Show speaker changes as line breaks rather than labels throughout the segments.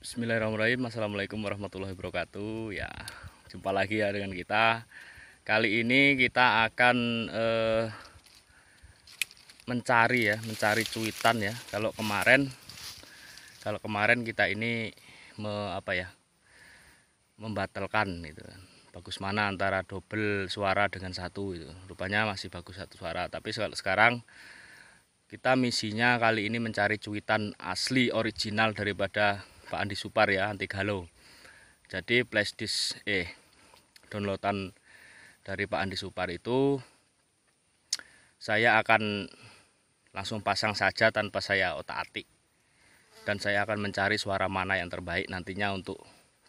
Bismillahirrahmanirrahim. Assalamualaikum warahmatullahi wabarakatuh. Ya, jumpa lagi ya dengan kita. Kali ini kita akan mencari cuitan ya. Kalau kemarin kita ini membatalkan itu kan. Bagus mana antara double suara dengan satu itu. Rupanya masih bagus satu suara. Tapi sekarang kita misinya kali ini mencari cuitan asli original daripada Pak Andi Supar ya, anti galau. Jadi flashdisk downloadan dari Pak Andi Supar itu saya akan langsung pasang saja tanpa saya otak-atik. Dan saya akan mencari suara mana yang terbaik nantinya untuk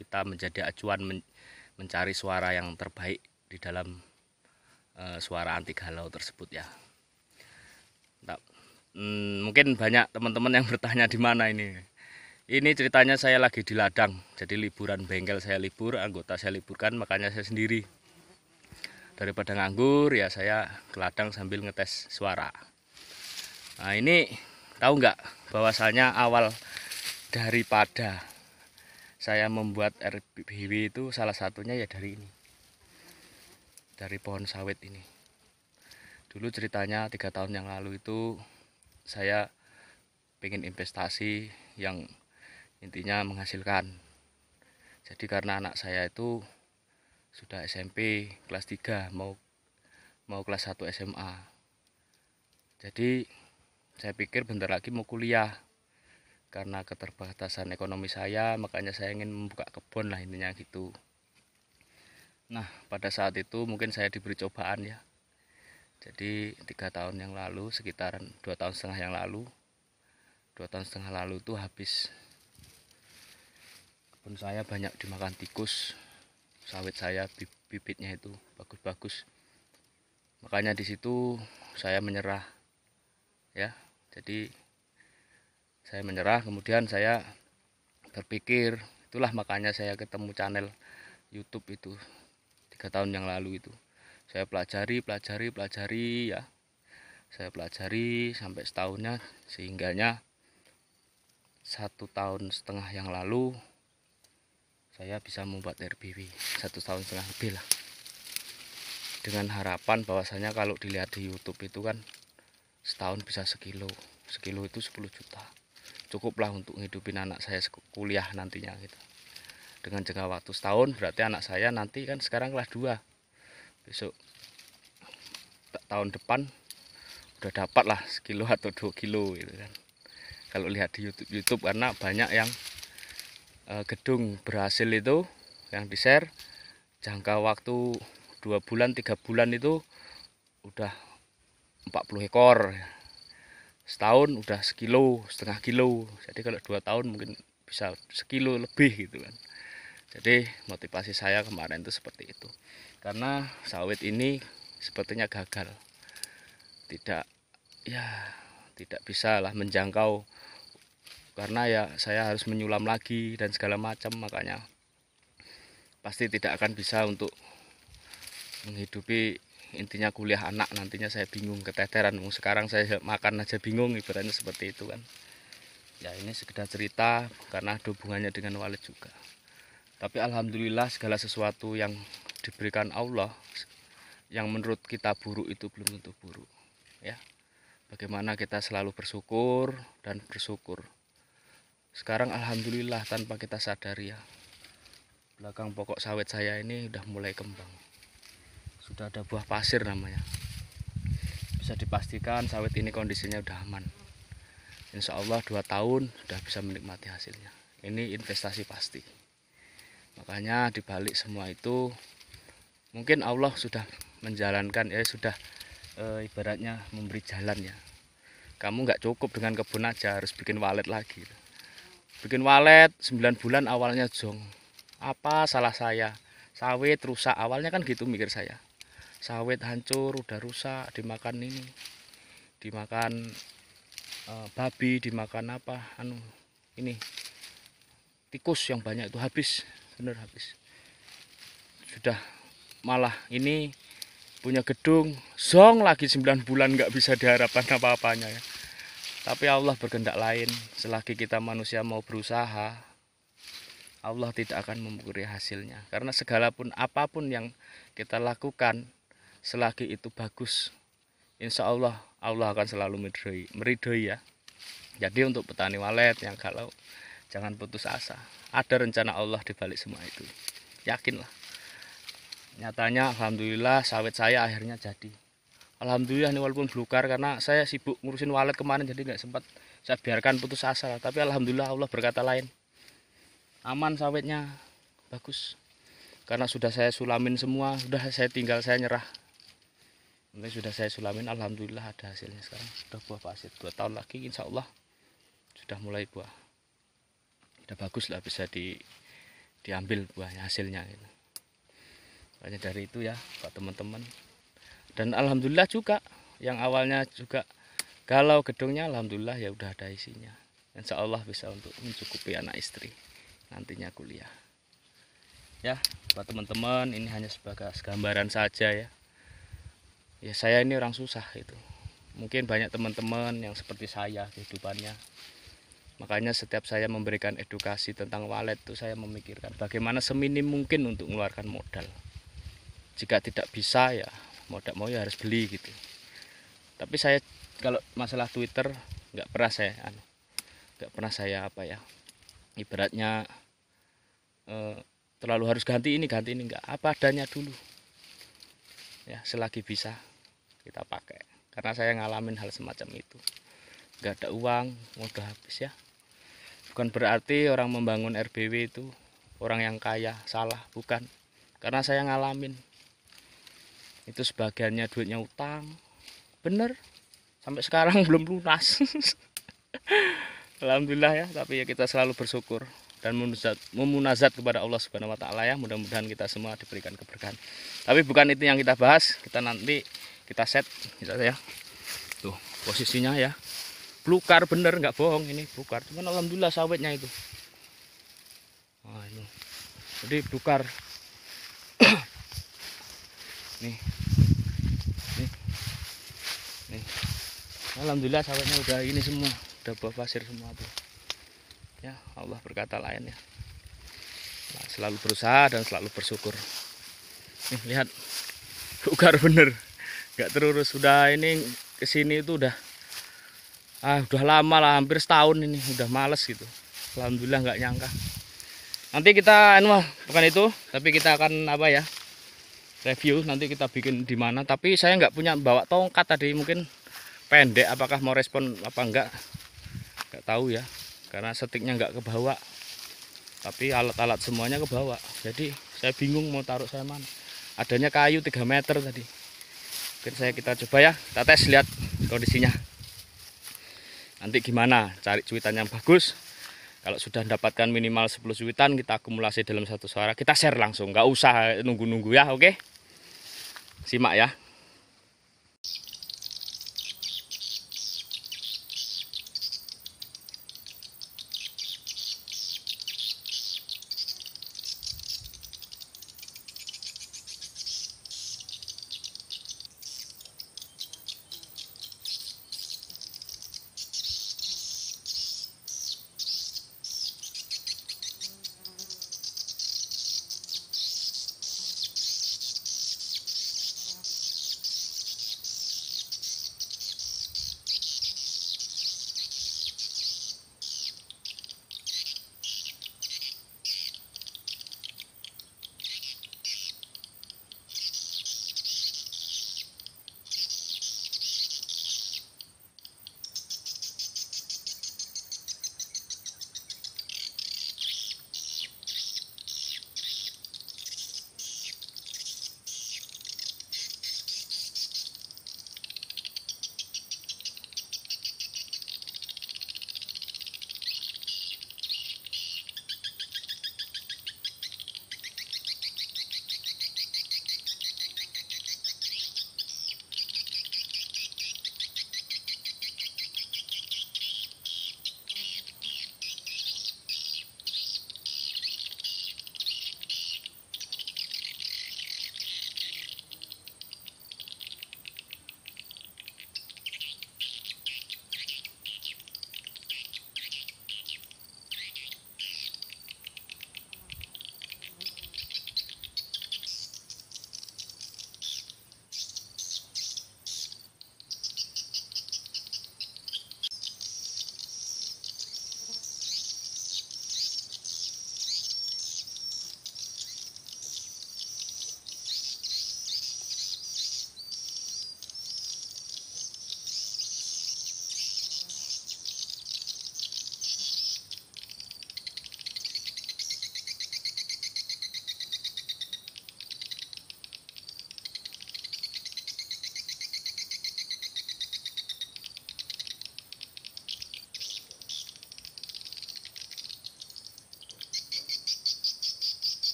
kita menjadi acuan mencari suara yang terbaik di dalam suara anti galau tersebut ya. Mungkin banyak teman-teman yang bertanya di mana ini. Ini ceritanya saya lagi di ladang, jadi liburan bengkel saya libur, anggota saya liburkan, makanya saya sendiri. Daripada nganggur ya saya ke ladang sambil ngetes suara. Nah ini tahu nggak bahwasanya awal daripada saya membuat RBW itu salah satunya ya dari ini, dari pohon sawit ini. Dulu ceritanya 3 tahun yang lalu itu saya pengen investasi yang intinya menghasilkan. Jadi karena anak saya itu sudah SMP kelas 3 mau kelas 1 SMA. Jadi saya pikir bentar lagi mau kuliah. Karena keterbatasan ekonomi saya, makanya saya ingin membuka kebun lah intinya gitu. Nah, pada saat itu mungkin saya diberi cobaan ya. Jadi 3 tahun yang lalu, sekitaran 2,5 tahun yang lalu, 2,5 tahun lalu itu habis kebun saya banyak dimakan tikus. Sawit saya bibitnya itu bagus-bagus. Makanya di situ saya menyerah ya. Jadi saya menyerah, kemudian saya berpikir, itulah makanya saya ketemu channel YouTube itu 3 tahun yang lalu itu. Saya pelajari ya. Saya pelajari sampai setahunnya, sehingganya 1,5 tahun yang lalu saya bisa membuat RBW 1,5 tahun lebih lah. Dengan harapan bahwasanya kalau dilihat di YouTube itu kan setahun bisa sekilo itu 10 juta. Cukuplah untuk ngidupin anak saya kuliah nantinya gitu. Dengan jangka waktu setahun berarti anak saya nanti kan sekarang kelas 2. Besok tahun depan udah dapat lah sekilo atau 2 kilo gitu kan. Kalau lihat di YouTube karena banyak yang gedung berhasil itu yang di-share jangka waktu 2 bulan 3 bulan itu udah 40 ekor. Setahun udah setengah kilo. Jadi kalau 2 tahun mungkin bisa sekilo lebih gitu kan. Jadi motivasi saya kemarin itu seperti itu. Karena sawit ini sepertinya gagal. Tidak bisa lah menjangkau. Karena ya saya harus menyulam lagi dan segala macam, makanya pasti tidak akan bisa untuk menghidupi intinya kuliah anak. Nantinya saya bingung keteteran. Sekarang saya makan aja bingung, ibaratnya seperti itu kan. Ya ini sekedar cerita karena ada hubungannya dengan Walid juga. Tapi alhamdulillah segala sesuatu yang diberikan Allah yang menurut kita buruk itu belum tentu buruk ya. Bagaimana kita selalu bersyukur dan bersyukur. Sekarang alhamdulillah tanpa kita sadari ya, belakang pokok sawit saya ini udah mulai kembang. Sudah ada buah pasir namanya. Bisa dipastikan sawit ini kondisinya udah aman. Insya Allah 2 tahun sudah bisa menikmati hasilnya. Ini investasi pasti. Makanya dibalik semua itu mungkin Allah sudah menjalankan ya, sudah ibaratnya memberi jalan ya. Kamu nggak cukup dengan kebun aja, harus bikin walet lagi. Bikin walet 9 bulan awalnya jong. Apa salah saya? Sawit rusak, awalnya kan gitu mikir saya. Sawit hancur, udah rusak, dimakan ini, dimakan babi, dimakan apa? Ini tikus yang banyak itu habis, bener habis. Sudah malah ini punya gedung, zong lagi 9 bulan nggak bisa diharapkan apa-apanya ya. Tapi Allah berkehendak lain. Selagi kita manusia mau berusaha, Allah tidak akan memungkiri hasilnya. Karena segala pun apapun yang kita lakukan, selagi itu bagus, insya Allah Allah akan selalu meridhoi ya. Jadi untuk petani walet yang galau, jangan putus asa. Ada rencana Allah di balik semua itu. Yakinlah. Nyatanya alhamdulillah sawit saya akhirnya jadi. Alhamdulillah ini walaupun belukar karena saya sibuk ngurusin walet kemarin, jadi nggak sempat saya biarkan putus asa. Tapi alhamdulillah Allah berkata lain. Aman sawitnya, bagus. Karena sudah saya sulamin semua, sudah saya tinggal saya nyerah. Ini sudah saya sulamin, alhamdulillah ada hasilnya sekarang. Sudah buah pasir 2 tahun lagi insya Allah sudah mulai buah. Sudah bagus lah, bisa diambil buahnya, hasilnya gitu. Makanya dari itu ya Pak teman-teman. Dan alhamdulillah juga yang awalnya juga galau gedungnya, alhamdulillah ya udah ada isinya. Insya Allah bisa untuk mencukupi anak istri nantinya kuliah. Ya Pak teman-teman, ini hanya sebagai gambaran saja ya. Ya saya ini orang susah itu. Mungkin banyak teman-teman yang seperti saya kehidupannya. Makanya setiap saya memberikan edukasi tentang walet itu saya memikirkan bagaimana seminim mungkin untuk mengeluarkan modal. Jika tidak bisa ya mau ya harus beli gitu. Tapi saya kalau masalah Twitter nggak pernah saya apa ya, ibaratnya terlalu harus ganti ini nggak, apa adanya dulu. Ya selagi bisa kita pakai. Karena saya ngalamin hal semacam itu. Nggak ada uang, udah habis ya. Bukan berarti orang membangun RBW itu orang yang kaya, salah, bukan. Karena saya ngalamin. Itu sebagiannya duitnya utang. Bener. Sampai sekarang belum lunas. Alhamdulillah ya, tapi ya kita selalu bersyukur dan memunazat kepada Allah Subhanahu wa taala ya. Mudah-mudahan kita semua diberikan keberkahan. Tapi bukan itu yang kita bahas. Kita nanti kita set gitu ya. Tuh, posisinya ya. Belukar bener, nggak bohong ini belukar. Cuman alhamdulillah sawitnya itu. Wah, ini. Jadi belukar. nih. Nih. Alhamdulillah sawitnya udah ini semua, udah buah pasir semua tuh. Ya, Allah berkata lain ya. Nah, selalu berusaha dan selalu bersyukur. Nih, lihat. Belukar bener. Nggak terurus, sudah ini kesini itu udah lama lah, hampir setahun ini, udah males gitu. Alhamdulillah nggak nyangka. Nanti kita bukan itu, tapi kita akan apa ya, review nanti kita bikin di mana. Tapi saya nggak punya bawa tongkat tadi, mungkin pendek, apakah mau respon apa nggak tahu ya, karena setiknya nggak kebawa, tapi alat-alat semuanya kebawa. Jadi saya bingung mau taruh saya mana. Adanya kayu 3 meter tadi. Mungkin kita coba ya, kita tes lihat kondisinya. Nanti gimana cari cuitan yang bagus. Kalau sudah mendapatkan minimal 10 cuitan, kita akumulasi dalam satu suara, kita share langsung, nggak usah nunggu-nunggu ya. Oke, simak ya.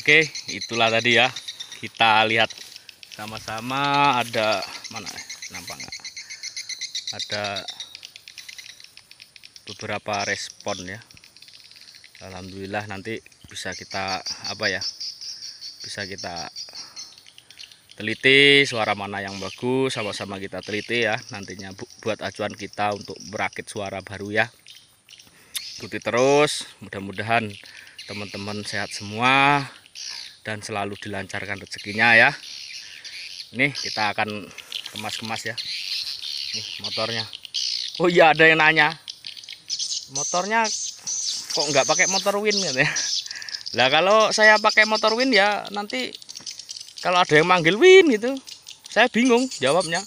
Oke, itulah tadi ya. Kita lihat sama-sama, ada mana nampak nggak? Ada beberapa respon ya. Alhamdulillah nanti bisa kita bisa kita teliti suara mana yang bagus, sama-sama kita teliti ya, nantinya buat acuan kita untuk merakit suara baru ya. Ikuti terus, mudah-mudahan teman-teman sehat semua dan selalu dilancarkan rezekinya ya. Ini kita akan kemas-kemas ya. Nih motornya. Oh iya, ada yang nanya, motornya kok nggak pakai motor Win katanya. Lah kalau saya pakai motor Win ya nanti kalau ada yang manggil Win gitu, saya bingung jawabnya.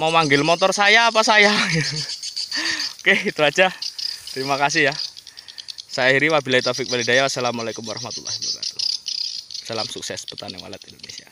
Mau manggil motor saya apa saya? Oke, itu aja. Terima kasih ya. Saya akhiri, wabillahi taufik wal hidayah. Wassalamualaikum warahmatullahi wabarakatuh. Salam sukses petani walet Indonesia.